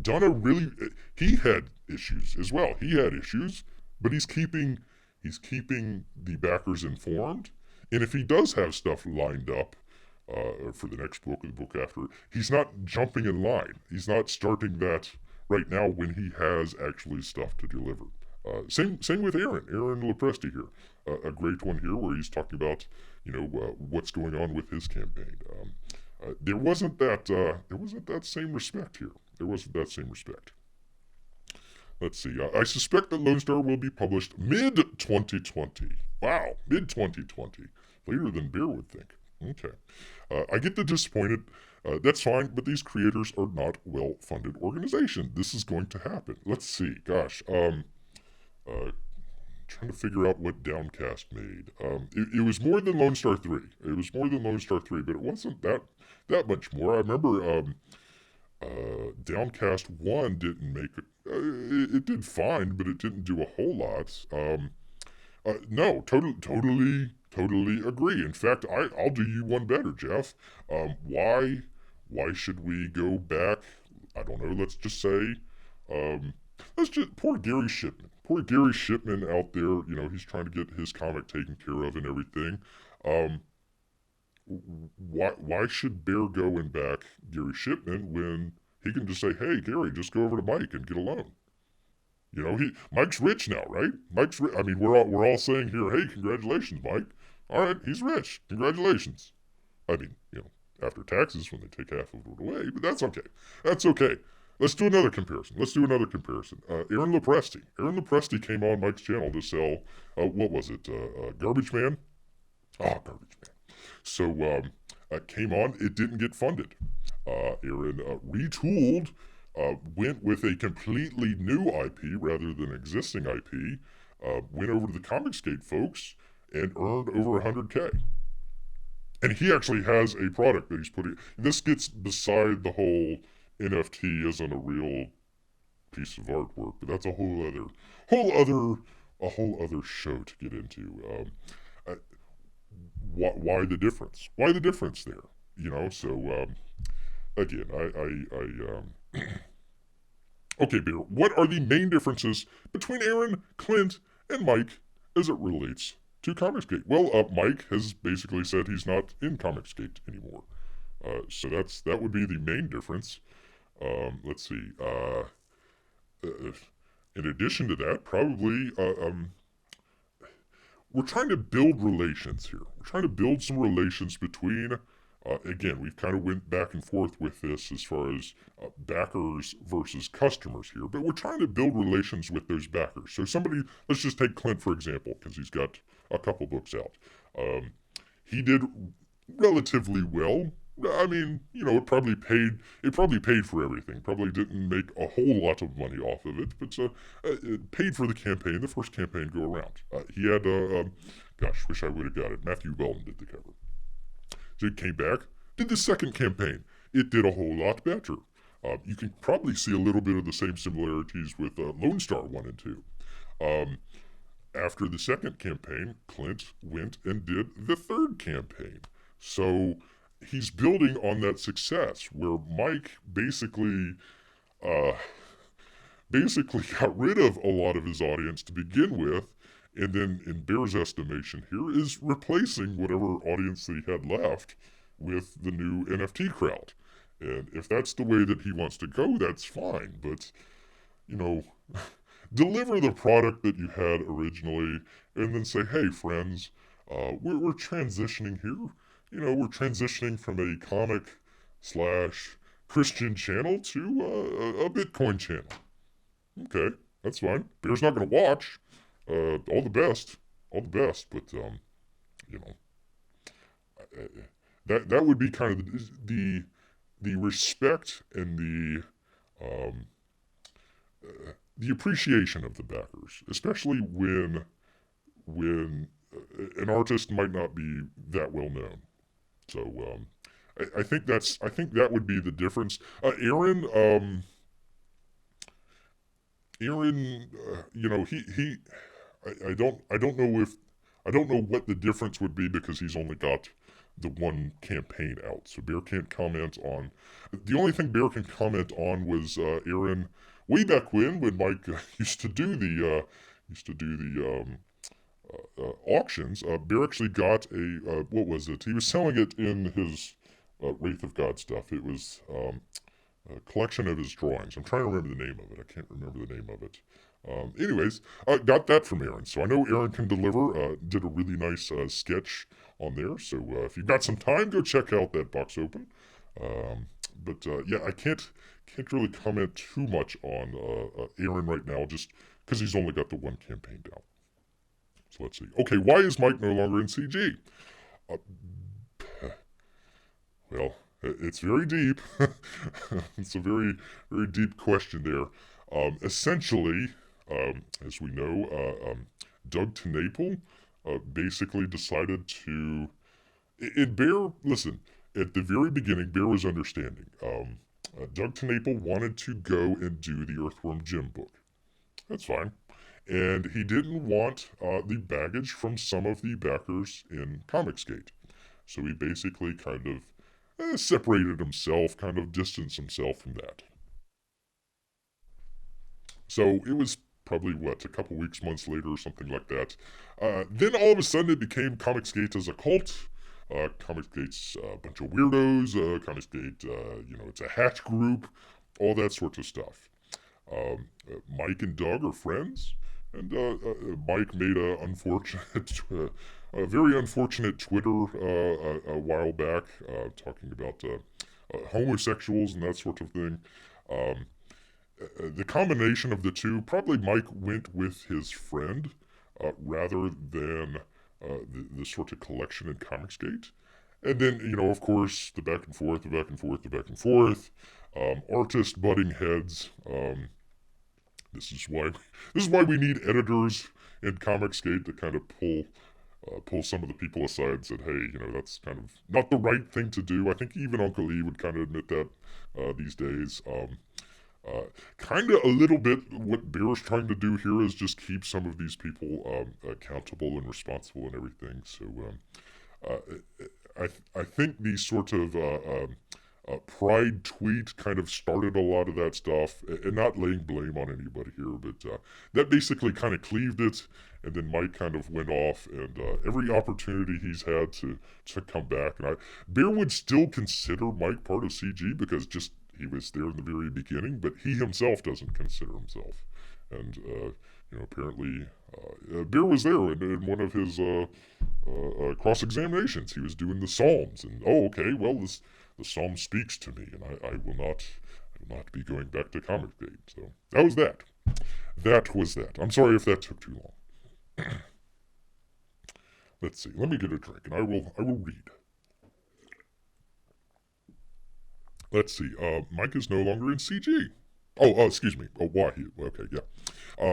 done a really. He had issues as well. He had issues, but he's keeping the backers informed. And if he does have stuff lined up for the next book or the book after, he's not jumping in line. He's not starting that right now when he has actually stuff to deliver. Same with Aaron Lopresti here. A great one here where he's talking about what's going on with his campaign. There wasn't that same respect here. There wasn't that same respect. Let's see. I suspect that Lonestar will be published mid 2020. Wow, mid 2020. Later than Bear would think. Okay. I get the disappointed. That's fine, but these creators are not well-funded organizations. This is going to happen. Let's see. Gosh. Trying to figure out what Downcast made. It was more than Lonestar 3. It was more than Lonestar 3, but it wasn't that much more. I remember Downcast 1 didn't make it. It did fine, but it didn't do a whole lot. No, totally agree. In fact, I'll do you one better, Jeff. Why should we go back? I don't know. Let's just say, let's just poor Gary Shipman. Poor Gary Shipman out there. He's trying to get his comic taken care of and everything. Um, why should Bear go and back Gary Shipman when he can just say, "Hey, Gary, just go over to Mike and get a loan." Mike's rich now, right? I mean, we're all saying here, "Hey, congratulations, Mike." All right, he's rich. Congratulations. I mean, after taxes when they take half of it away, but that's okay. That's okay. Let's do another comparison. Aaron Lopresti. Aaron Lopresti came on Mike's channel to sell, what was it? Garbage Man? Garbage Man. So came on. It didn't get funded. Aaron retooled, went with a completely new IP rather than existing IP. Went over to the Comicsgate folks and earned over 100K. And he actually has a product that he's putting. This gets beside the whole NFT isn't a real piece of artwork, but that's a whole other show to get into. Uh, why the difference? Why the difference there? So again, okay, Bear. What are the main differences between Aaron, Clint, and Mike as it relates to Comicsgate? Well, Mike has basically said he's not in Comicsgate anymore. So that would be the main difference. Let's see. In addition to that, probably we're trying to build relations here. We're trying to build some relations between. Again, we've kind of went back and forth with this as far as backers versus customers here, but we're trying to build relations with those backers. So let's just take Clint for example, because he's got a couple books out. He did relatively well. I mean, it probably paid for everything. Probably didn't make a whole lot of money off of it, but it paid for the campaign, the first campaign go around. He had, gosh, wish I would have got it. Matthew Weldon did the cover. So it came back, did the second campaign. It did a whole lot better. You can probably see a little bit of the same similarities with Lonestar 1 and 2. After the second campaign, Clint went and did the third campaign. So he's building on that success where Mike basically uh, basically got rid of a lot of his audience to begin with, and then, in Bear's estimation here, is replacing whatever audience that he had left with the new NFT crowd. And if that's the way that he wants to go, that's fine. But, you know, deliver the product that you had originally and then say, hey, friends, we're transitioning here. We're transitioning from a comic slash Christian channel to a Bitcoin channel. Okay, that's fine. Bear's not going to watch. All the best. All the best. But, you know, that would be kind of the respect and um, the appreciation of the backers, especially when an artist might not be that well known. So I think that would be the difference. Aaron, I don't know if I don't know what the difference would be because he's only got the one campaign out. So Bear can't comment on. The only thing Bear can comment on was Aaron way back when Mike used to do the auctions. Bear actually got a what was it? He was selling it in his Wraith of God stuff. It was a collection of his drawings. I'm trying to remember the name of it. I can't remember the name of it. Anyways, got that from Aaron. So I know Aaron can deliver. Did a really nice sketch on there. So if you've got some time, go check out that box open. But yeah, I can't really comment too much on Aaron right now, just because he's only got the one campaign down. So let's see. Okay, why is Mike no longer in CG? Uh, well, it's very deep. It's a very deep question there. Essentially, as we know, Doug TenNapel basically decided to. Bear, listen, at the very beginning, Bear was understanding. Doug TenNapel wanted to go and do the Earthworm Jim book. That's fine. And he didn't want the baggage from some of the backers in Comicsgate. So he basically kind of separated himself, kind of distanced himself from that. So it was probably, what, a couple weeks, months later or something like that. Then all of a sudden it became Comicsgate as a cult. Comicsgate's a bunch of weirdos. Comicsgate, it's a hatch group, all that sort of stuff. Mike and Doug are friends, and Mike made a very unfortunate Twitter a while back, talking about homosexuals and that sort of thing. Um, the combination of the two, probably Mike went with his friend rather than the sort of collection in Comicsgate. And then, of course, the back and forth, the back and forth, the back and forth. Artist butting heads. This is why we need editors in Comicsgate to kind of pull some of the people aside and said, hey, that's kind of not the right thing to do. I think even Uncle E would kind of admit that these days. Kind of a little bit what Bear is trying to do here is just keep some of these people accountable and responsible and everything. So I think these sort of Pride tweet kind of started a lot of that stuff, and not laying blame on anybody here, but that basically kind of cleaved it, and then Mike kind of went off, and every opportunity he's had to come back, and Bear would still consider Mike part of CG because just he was there in the very beginning, but he himself doesn't consider himself, and apparently Bear was there in one of his cross examinations. He was doing the Psalms, and okay, well the Psalm speaks to me, and I will not be going back to Comicsgate. So that was that. That was that. I'm sorry if that took too long. Let's see. Let me get a drink, and I will read. Let's see. Mike is no longer in CG. Oh, excuse me. Oh, why? Okay, yeah.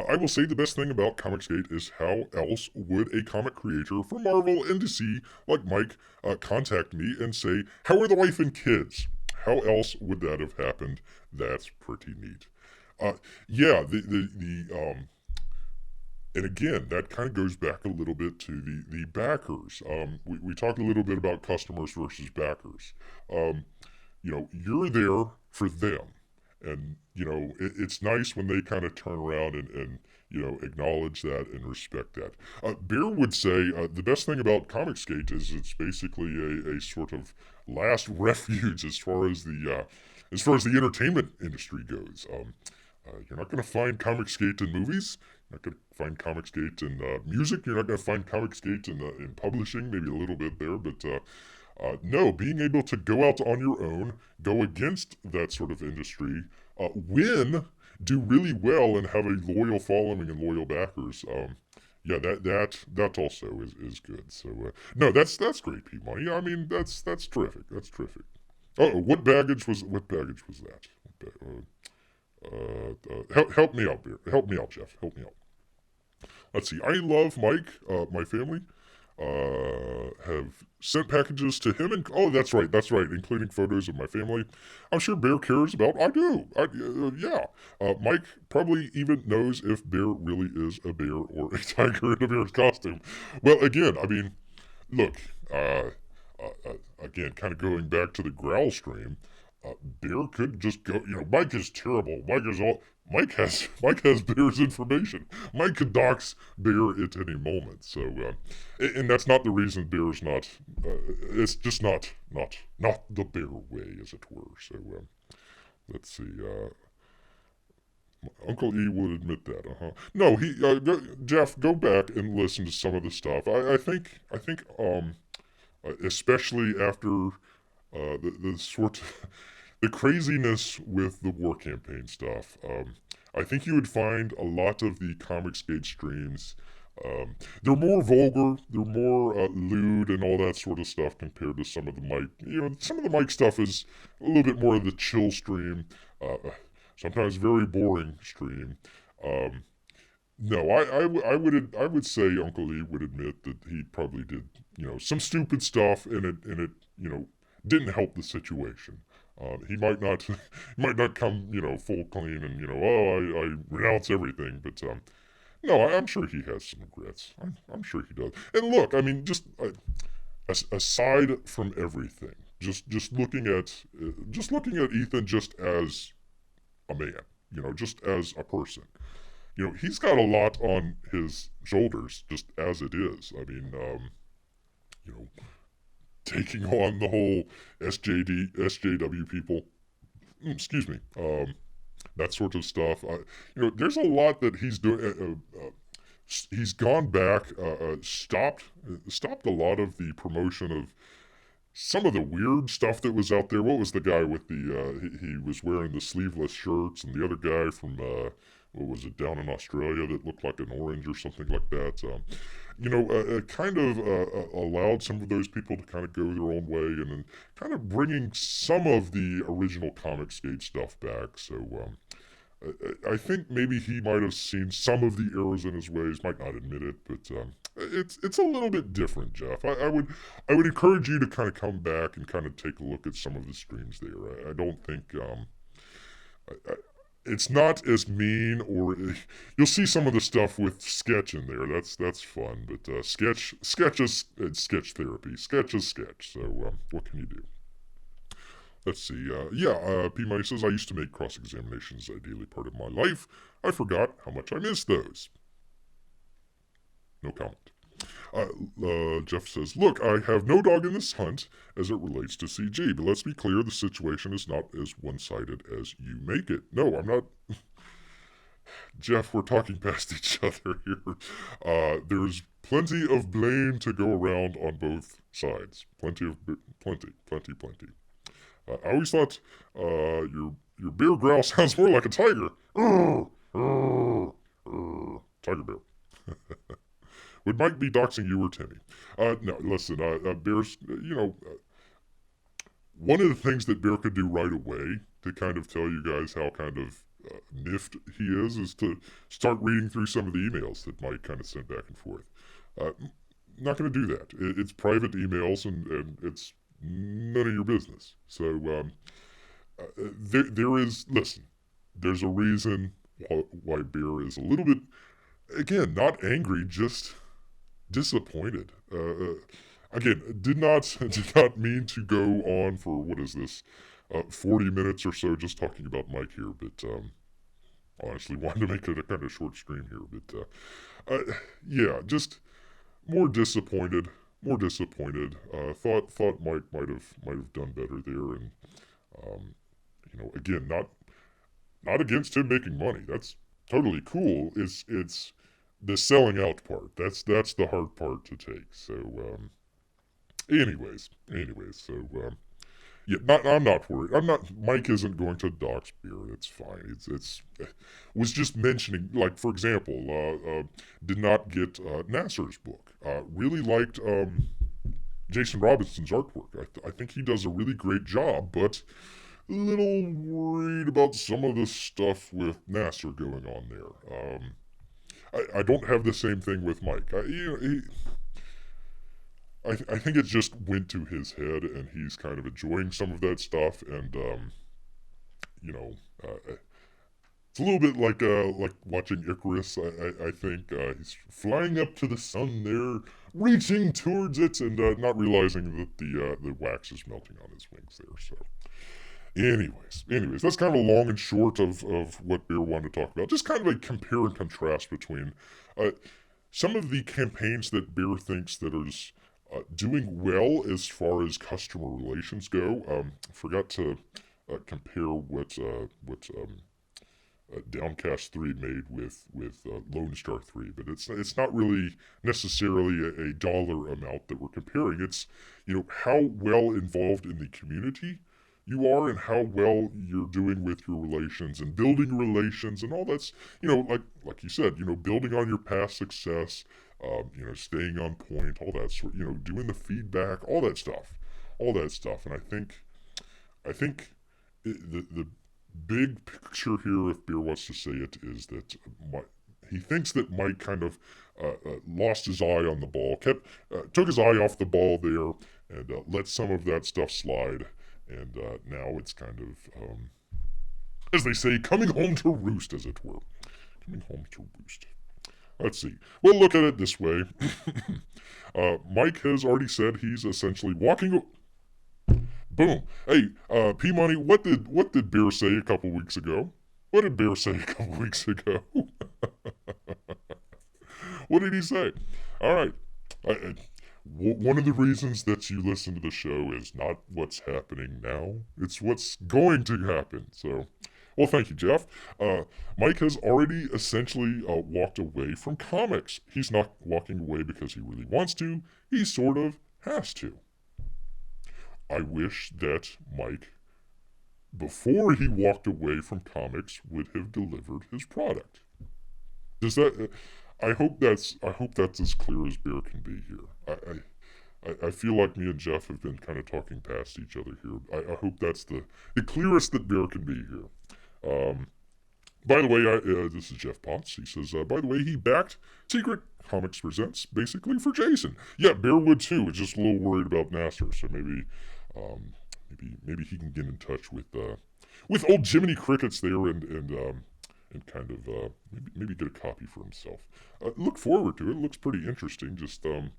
I will say the best thing about Comicsgate is how else would a comic creator for Marvel and DC like Mike contact me and say, how are the wife and kids? How else would that have happened? That's pretty neat. Yeah, and again, that kind of goes back a little bit to the backers. We talked a little bit about customers versus backers. You're there for them. and it's nice when they kind of turn around and acknowledge that and respect that. Bear would say the best thing about Comicsgate is it's basically a sort of last refuge as far as the entertainment industry goes. You're not going to find Comicsgate in movies. You're not going to find Comicsgate in music. You're not going to find Comicsgate in publishing. Maybe a little bit there, but no, being able to go out on your own, go against that sort of industry, win, do really well, and have a loyal following and loyal backers. Yeah, that also is good. So no, that's great, P Money. I mean, that's terrific. That's terrific. Oh, what baggage was that? Help me out, Bear. Help me out, Jeff. Help me out. Let's see. I love Mike, my family. Have sent packages to him, and oh, that's right, including photos of my family. I'm sure Bear cares about. I do. Yeah. Mike probably even knows if Bear really is a bear or a tiger in a bear's costume. Well, again, I mean, look. Again, kind of going back to the growl stream. Bear could just go. Mike is terrible. Mike has Bear's information. Mike could dox Bear at any moment. So, and that's not the reason Bear's not. It's just not the Bear way, as it were. So, let's see. Uncle E would admit that. No, Jeff, go back and listen to some of the stuff. I think especially after the sort the craziness with the war campaign stuff. I think you would find a lot of the Comicsgate streams. They're more vulgar, they're more lewd and all that sort of stuff compared to some of the Mike. Some of the Mike stuff is a little bit more of the chill stream. Sometimes very boring stream. No, I would say Uncle E would admit that he probably did some stupid stuff and it didn't help the situation. He might not come full clean and I renounce everything, but no, I'm sure he has some regrets. I'm sure he does. And look, I mean, just aside from everything, just looking at Ethan just as a man, just as a person. He's got a lot on his shoulders just as it is. I mean, taking on the whole SJW people, excuse me, that sort of stuff. There's a lot that he's doing. He's gone back, stopped a lot of the promotion of some of the weird stuff that was out there. What was the guy with the he was wearing the sleeveless shirts, and the other guy from what was it, down in Australia, that looked like an orange or something like that. Kind of allowed some of those people to kind of go their own way, and then kind of bringing some of the original Comicsgate stuff back. So I think maybe he might have seen some of the errors in his ways, might not admit it, but it's a little bit different, Jeff. I would encourage you to kind of come back and kind of take a look at some of the streams there. I don't think it's not as mean, or you'll see some of the stuff with sketch in there. That's fun, but sketch is sketch therapy. Sketch is sketch. So what can you do? Let's see. P. Money says, I used to make cross-examinations a daily part of my life. I forgot how much I miss those. No comment. Jeff says, look, I have no dog in this hunt as it relates to CG, but let's be clear, the situation is not as one-sided as you make it. No, I'm not. Jeff, we're talking past each other here. There's plenty of blame to go around on both sides. Plenty. I always thought your bear growl sounds more like a tiger. TigerBear. Would Mike be doxing you or Timmy? No, listen, Bear's, one of the things that Bear could do right away to kind of tell you guys how kind of miffed he is to start reading through some of the emails that Mike kind of sent back and forth. Not going to do that. It's private emails and it's none of your business. So there's a reason why Bear is a little bit, again, not angry, just disappointed. Again, did not mean to go on for, what is this, 40 minutes or so just talking about Mike here, but honestly wanted to make it a kind of short stream here. But yeah, just more disappointed. More disappointed. Thought Mike might have done better there, and again, not against him making money. That's totally cool. It's the selling out part. That's the hard part to take. So, anyways, so yeah, I'm not worried. I'm not. Mike isn't going to dox beer. It's fine. It's was just mentioning, like, for example, did not get Nasser's book. Really liked Jason Robinson's artwork. I think he does a really great job, but a little worried about some of the stuff with Nasser going on there. I don't have the same thing with Mike. I think it just went to his head, and he's kind of enjoying some of that stuff, and you know, it's a little bit like watching Icarus. I think he's flying up to the sun there, reaching towards it, and not realizing that the wax is melting on his wings there. So, anyways, that's kind of a long and short of what Bear wanted to talk about. Just kind of a compare and contrast between some of the campaigns that Bear thinks that are doing well as far as customer relations go. Forgot to compare what Downcast III made with Lonestar 3, but it's not really necessarily a dollar amount that we're comparing. It's how well involved in the community you are, and how well you're doing with your relations and building relations, and all that's like you said, building on your past success, staying on point, all that sort, doing the feedback, all that stuff, and I think the big picture here, if Beer wants to say it, is that he thinks that Mike kind of lost his eye on the ball, took his eye off the ball there, and let some of that stuff slide. And now it's kind of, as they say, coming home to roost, as it were. Coming home to roost. Let's see. We'll look at it this way. Mike has already said he's essentially walking. Boom. Hey, P Money. What did Bear say a couple weeks ago? What did Bear say a couple weeks ago? What did he say? All right. One of the reasons that you listen to the show is not what's happening now, it's what's going to happen. So, well, thank you, Jeff. Mike has already essentially walked away from comics. He's not walking away because he really wants to, he sort of has to. I wish that Mike, before he walked away from comics, would have delivered his product. Does that... I hope that's as clear as Bear can be here. I feel like me and Jeff have been kind of talking past each other here. I hope that's the clearest that Bear can be here. By the way, this is Jeff Potts. He says, by the way, he backed Secret Comics Presents basically for Jason. Yeah, Bear would too. It's just a little worried about Nasser, so maybe he can get in touch with old Jiminy Crickets there and kind of maybe get a copy for himself. Look forward to it. It looks pretty interesting. Just didn't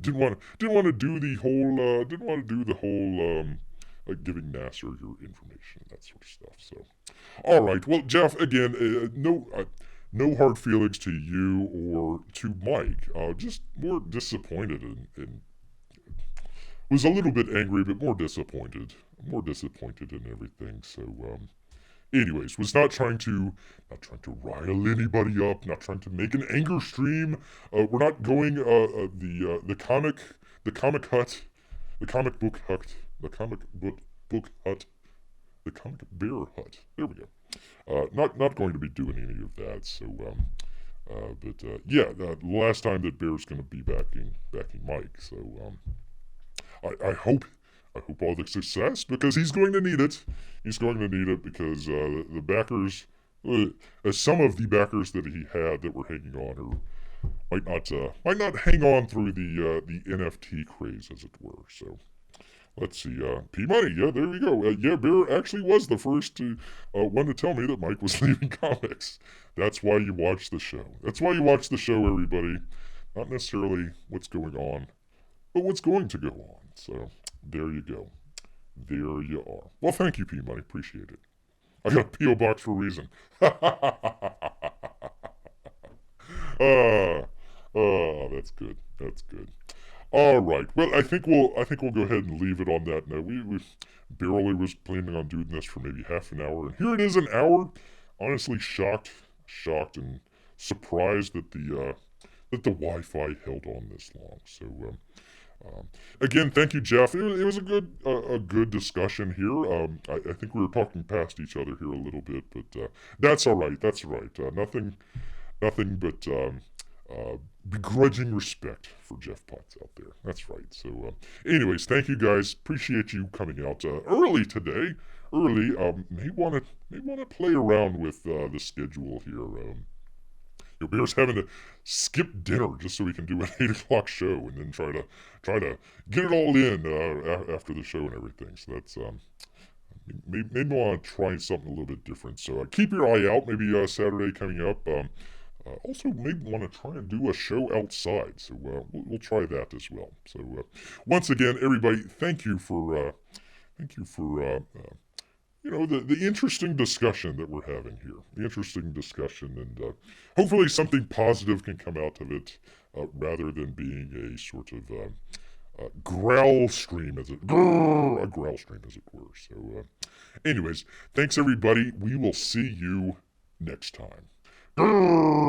want to do the whole like giving Nasser your information, that sort of stuff. So, all right. Well, Jeff, again, no hard feelings to you or to Mike. Just more disappointed and was a little bit angry, but more disappointed in everything. So, anyways, was not trying to rile anybody up, not trying to make an anger stream. We're not going the comic hut, the comic book hut, the comic book hut, the comic bear hut. There we go. Not going to be doing any of that. So, but yeah, the last time that Bear's going to be backing Mike. So, I hope all the success, because he's going to need it. He's going to need it because the backers, some of the backers that he had that were hanging on, might not hang on through the NFT craze, as it were. So let's see. P Money, yeah, there we go. Yeah, Bear actually was the first one to tell me that Mike was leaving comics. That's why you watch the show. That's why you watch the show, everybody. Not necessarily what's going on, but what's going to go on. So there you go. There you are. Well, thank you, P-Money. Appreciate it. I got a P.O. box for a reason. Ah, that's good. That's good. All right. Well, I think we'll go ahead and leave it on that note. We barely was planning on doing this for maybe half an hour, and here it is, an hour. Honestly, shocked, and surprised that the Wi-Fi held on this long. So, again, thank you, Jeff. It was a good discussion here. I think we were talking past each other here a little bit, but that's all right. That's all right. Nothing but begrudging respect for Jeff Potts out there. That's right. So, anyways, thank you guys. Appreciate you coming out early today. Early. May want to play around with the schedule here. Your Bear's having to skip dinner just so we can do an 8 o'clock show, and then try to get it all in after the show and everything. So that's maybe want to try something a little bit different. So keep your eye out. Maybe Saturday coming up. Also, maybe want to try and do a show outside. So we'll try that as well. So once again, everybody, thank you for the interesting discussion that we're having here. The interesting discussion, and hopefully something positive can come out of it, rather than being a sort of growl stream, a growl stream, as it were. So, anyways, thanks everybody. We will see you next time. Grrrr!